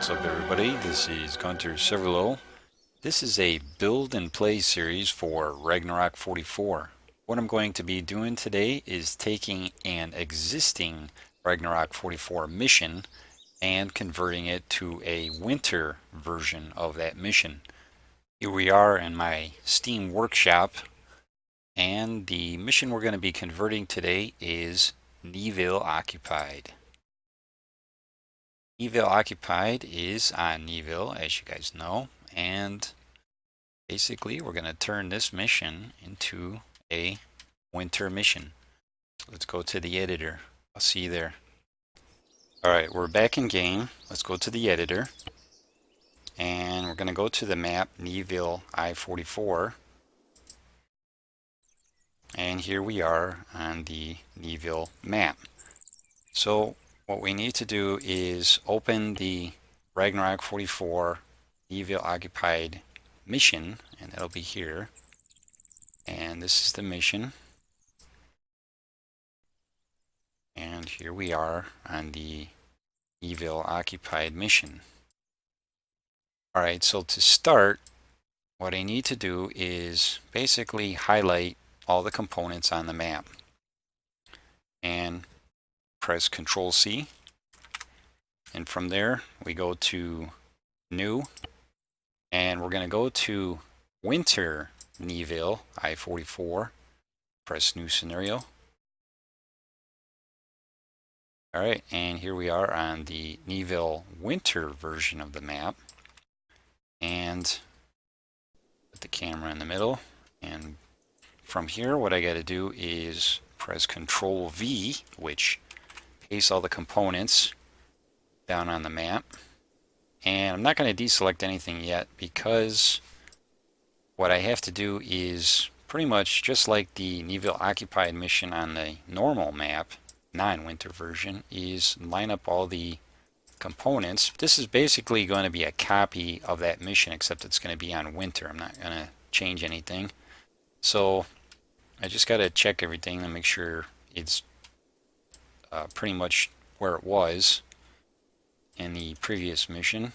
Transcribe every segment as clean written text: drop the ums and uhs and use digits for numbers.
What's up, everybody? This is Gunter Severlow. This is a build and play series for Ragnarok'44. What I'm going to be doing today is taking an existing Ragnarok'44 mission and converting it to a winter version of that mission. Here we are in my Steam workshop, and the mission we're going to be converting today is Neaville Occupied. Neaville Occupied is on Neaville, as you guys know, and basically we're going to turn this mission into a winter mission. Let's go to the editor. I'll see you there. Alright, we're back in game. Let's go to the editor, and we're going to go to the map Neaville I-44, and here we are on the Neaville map. So what we need to do is open the Ragnarok'44 Neaville Occupied mission, and that'll be here. And this is the mission. And here we are on the Neaville Occupied mission. Alright, so to start, what I need to do is basically highlight all the components on the map. And press Control C, and from there we go to New, and we're going to go to Winter Neaville I-44. Press New Scenario. Alright, and here we are on the Neaville Winter version of the map, and put the camera in the middle, and from here what I got to do is press Control V, which paste all the components down on the map. And I'm not going to deselect anything yet, because what I have to do is pretty much just like the Neaville Occupied mission on the normal map, non-winter version, is line up all the components. This is basically going to be a copy of that mission, except it's going to be on winter. I'm not going to change anything. So I just got to check everything and make sure it's pretty much where it was in the previous mission,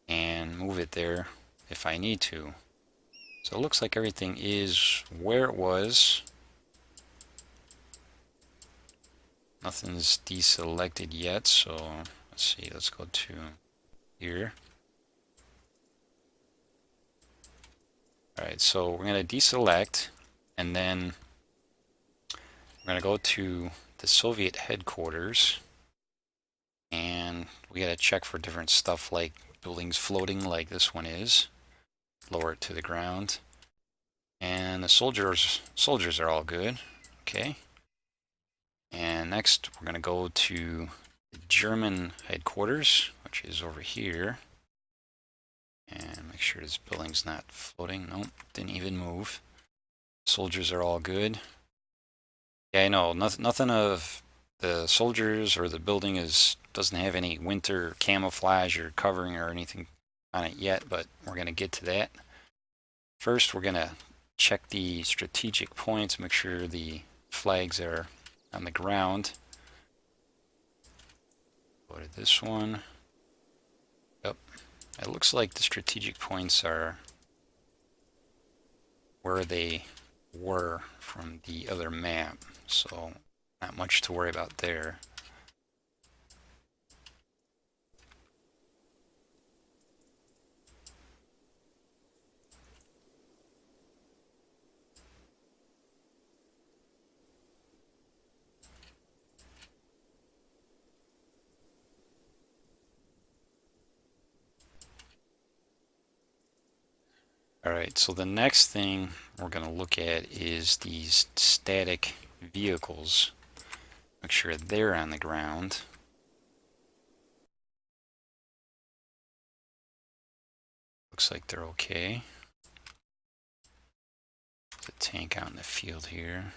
and move it there if I need to. So it looks like everything is where it was. Nothing's deselected yet, so let's see, let's go to here. Alright, so we're going to deselect, and then we're going to go to the Soviet headquarters, and we got to check for different stuff like buildings floating like this one is. Lower it to the ground, and the soldiers are all good. Okay, and next we're going to go to the German headquarters, which is over here, and make sure this building's not floating. Nope, didn't even move. Soldiers are all good. Yeah, I know, nothing of the soldiers or the building doesn't have any winter camouflage or covering or anything on it yet, but we're going to get to that. First, we're going to check the strategic points, make sure the flags are on the ground. Go to this one. Yep, it looks like the strategic points are where they were from the other map, so not much to worry about there. Alright, so the next thing we're going to look at is these static vehicles. Make sure they're on the ground. Looks like they're okay. The tank out in the field here.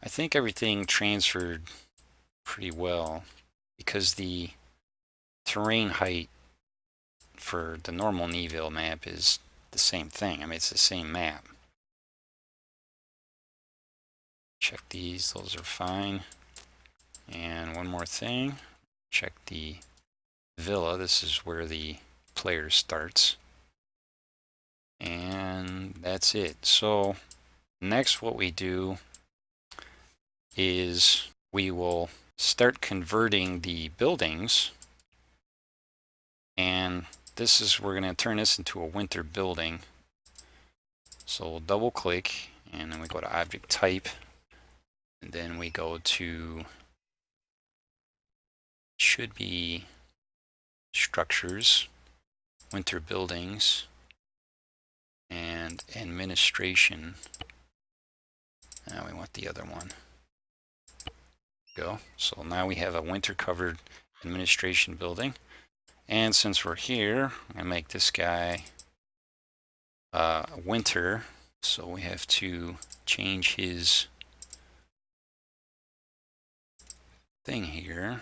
I think everything transferred pretty well, because the terrain height for the normal Neaville map is the same thing. I mean, it's the same map. Check these, those are fine. And one more thing, check the villa. This is where the player starts. And that's it. So next what we do is we will start converting the buildings. And this is, we're going to turn this into a winter building. So we'll double click and then we go to object type. And then we go to, should be structures, winter buildings, and administration. Now we want the other one. Go. So now we have a winter covered administration building. And since we're here, I'm going to make this guy winter. So we have to change his thing here.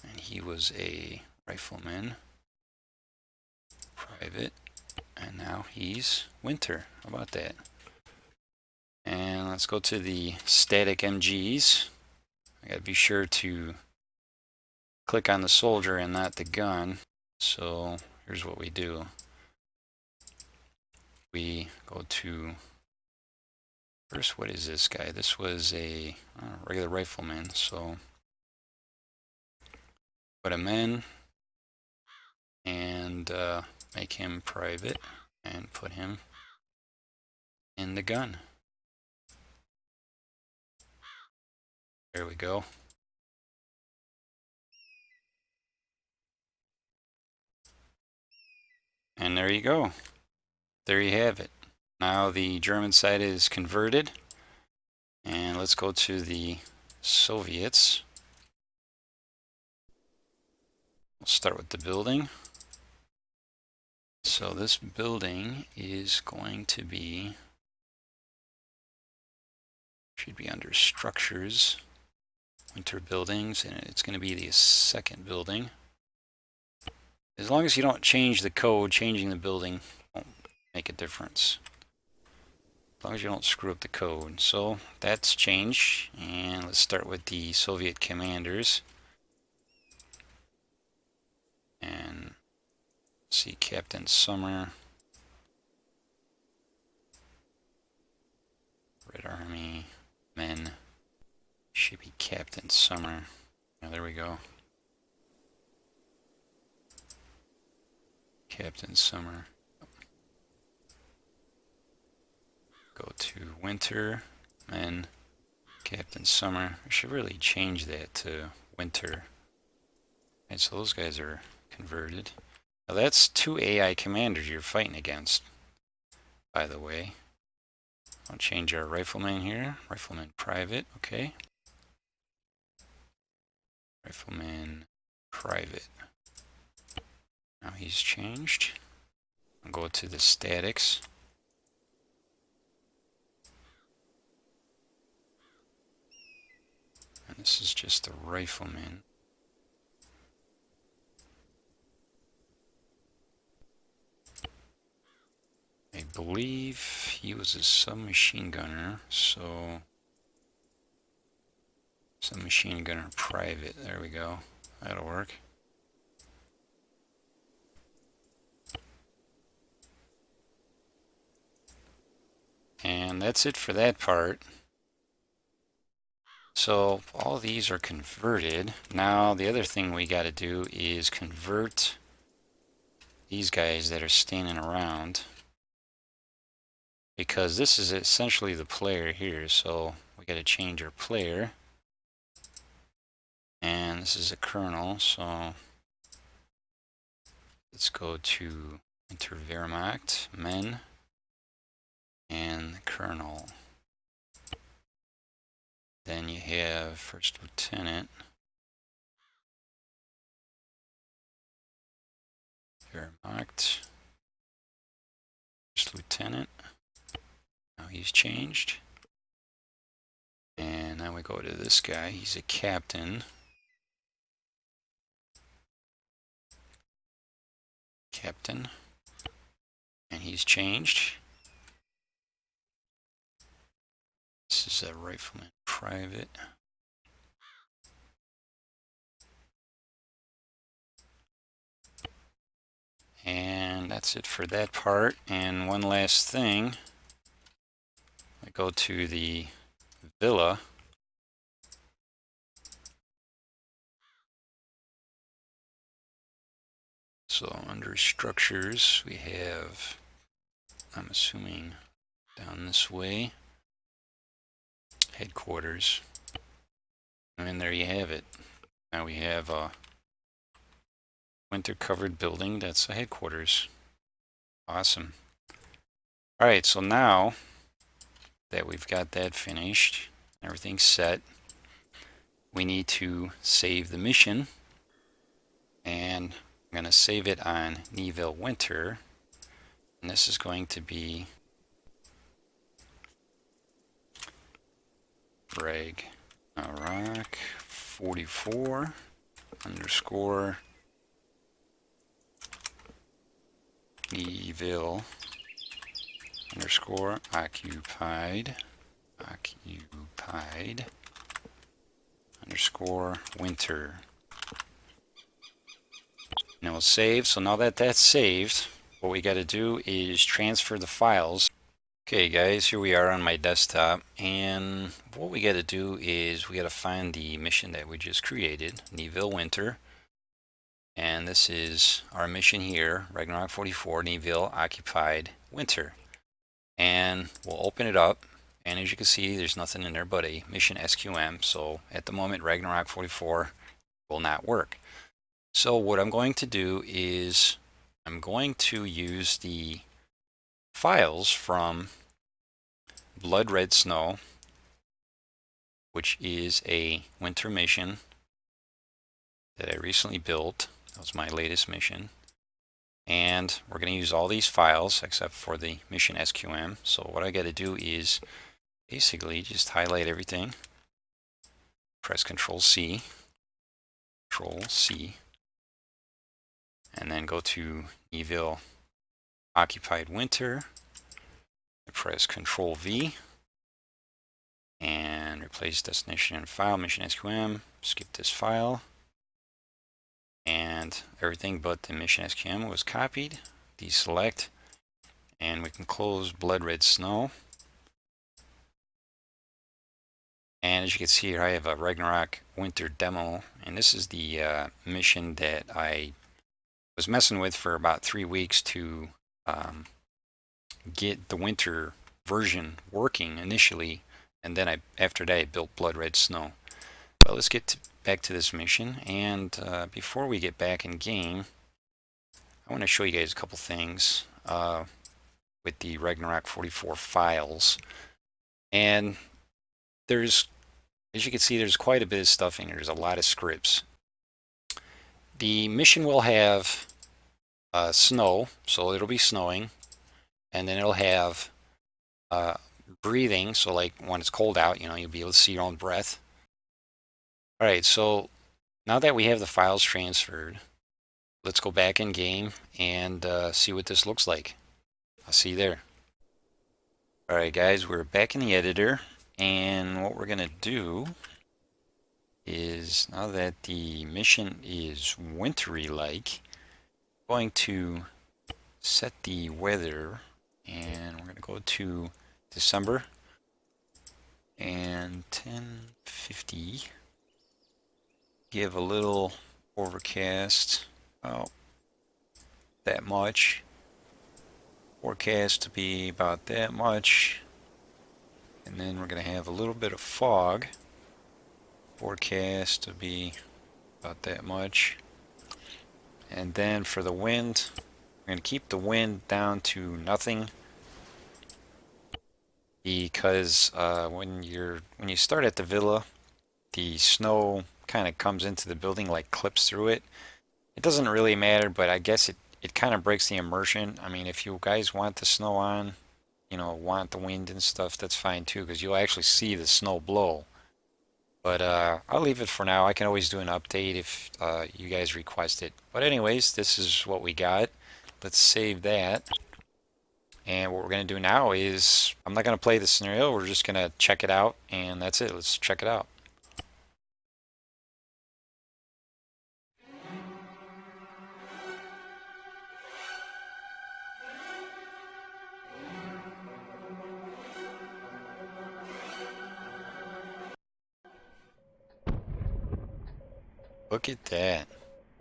And he was a rifleman, private, and now he's winter. How about that? And let's go to the static MGs. I gotta be sure to click on the soldier and not the gun. So here's what we do. We go to, first, what is this guy? This was a regular rifleman, so put him in and make him private and put him in the gun. There we go. And there you go. There you have it. Now the German side is converted. And let's go to the Soviets. We'll start with the building. So this building is going to be, should be under structures, winter buildings, and it's going to be the second building. As long as you don't change the code, changing the building won't make a difference. As long as you don't screw up the code. So that's changed. And let's start with the Soviet commanders. And see Captain Summer. Red Army men. Should be Captain Summer. Oh, there we go. Captain Summer. Go to winter, men, Captain Summer. I should really change that to winter. And so those guys are converted. Now that's 2 AI commanders you're fighting against, by the way. I'll change our rifleman here. Rifleman private, okay. Rifleman private. Now he's changed. I'll go to the statics. And this is just a rifleman. I believe he was a submachine gunner, so submachine gunner private. There we go. That'll work. And that's it for that part. So all these are converted. Now the other thing we got to do is convert these guys that are standing around, because this is essentially the player here. So we got to change our player, and this is a colonel. So let's go to Enter Wehrmacht, men, and colonel. Then you have first lieutenant, Wehrmacht, first lieutenant. Now he's changed. And now we go to this guy. He's a captain. Captain. And he's changed. This is a rifleman private. And that's it for that part. And one last thing, I go to the villa. So under structures, we have, I'm assuming down this way, headquarters. And there you have it. Now we have a winter covered building that's a headquarters. Awesome. All right, so now that we've got that finished, everything's set, we need to save the mission. And I'm going to save it on Neaville Winter. And this is going to be Ragnarok'44 underscore Neaville underscore occupied underscore winter. And we'll save. So now that that's saved, what we got to do is transfer the files. Okay guys, here we are on my desktop, and what we got to do is we got to find the mission that we just created, Neaville Winter. And this is our mission here, Ragnarok'44, Neaville Occupied Winter. And we'll open it up, and as you can see, there's nothing in there but a mission SQM. So at the moment, Ragnarok'44 will not work. So what I'm going to do is I'm going to use the files from Blood Red Snow, which is a winter mission that I recently built. That was my latest mission. And we're going to use all these files except for the mission SQM. So what I got to do is basically just highlight everything, press Control C, and then go to Neaville Occupied Winter. I press Control V and replace destination and file, mission SQM, skip this file, and everything but the mission SQM was copied. Deselect, and we can close Blood Red Snow. And as you can see here, I have a Ragnarok Winter demo, and this is the mission that I was messing with for about 3 weeks to get the winter version working initially, and then after that I built Blood Red Snow. But let's get back to this mission, and before we get back in game, I want to show you guys a couple things with the Ragnarok'44 files. And there's, as you can see, there's quite a bit of stuff in here. There's a lot of scripts. The mission will have snow, so it'll be snowing, and then it'll have breathing, so like when it's cold out, you know, you'll be able to see your own breath. All right, so now that we have the files transferred, let's go back in game and see what this looks like. I'll see you there. All right, guys, we're back in the editor, and what we're gonna do is, now that the mission is wintry like, I'm going to set the weather, and we're going to go to December and 1050. Give a little overcast, about that much. Forecast to be about that much. And then we're going to have a little bit of fog. Forecast to be about that much. And then for the wind, we're going to keep the wind down to nothing, because when you start at the villa, the snow kind of comes into the building, like clips through it. It doesn't really matter, but I guess it kind of breaks the immersion. I mean, if you guys want the snow on, you know, want the wind and stuff, that's fine too, because you'll actually see the snow blow. But I'll leave it for now. I can always do an update if you guys request it. But anyways, this is what we got. Let's save that. And what we're going to do now is, I'm not going to play the scenario. We're just going to check it out, and that's it. Let's check it out. Look at that.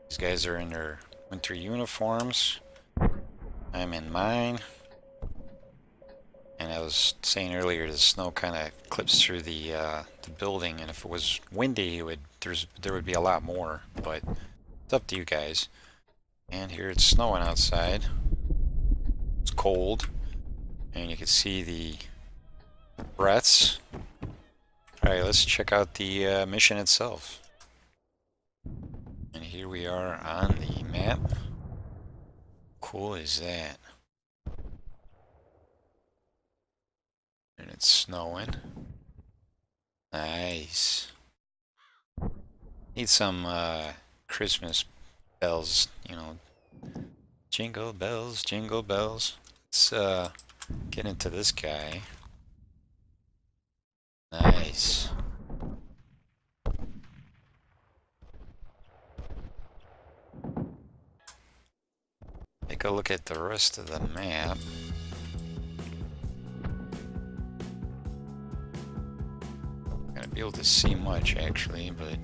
These guys are in their winter uniforms. I'm in mine. And I was saying earlier, the snow kind of clips through the building, and if it was windy, there would be a lot more. But it's up to you guys. And here it's snowing outside. It's cold, and you can see the breaths. All right, let's check out the mission itself. And here we are on the map. Cool is that? And it's snowing. Nice. Need some Christmas bells, you know. Jingle bells, jingle bells. Let's get into this guy. Nice. Take a look at the rest of the map. Not gonna be able to see much actually, but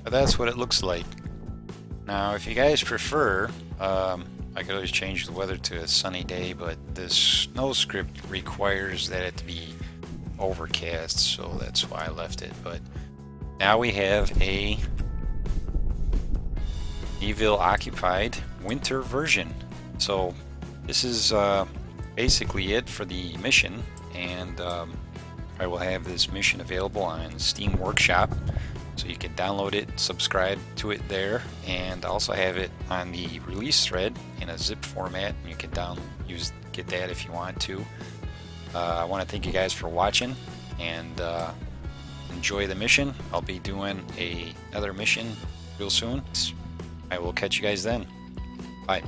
that's what it looks like. Now, if you guys prefer, I could always change the weather to a sunny day, but this snow script requires that it to be overcast, so that's why I left it. But now we have a Neaville Occupied winter version. So this is basically it for the mission, and I will have this mission available on Steam Workshop, so you can download it, subscribe to it there, and also have it on the release thread in a zip format, and you can get that if you want to. I want to thank you guys for watching, and enjoy the mission. I'll be doing another mission real soon. I will catch you guys then. Bye.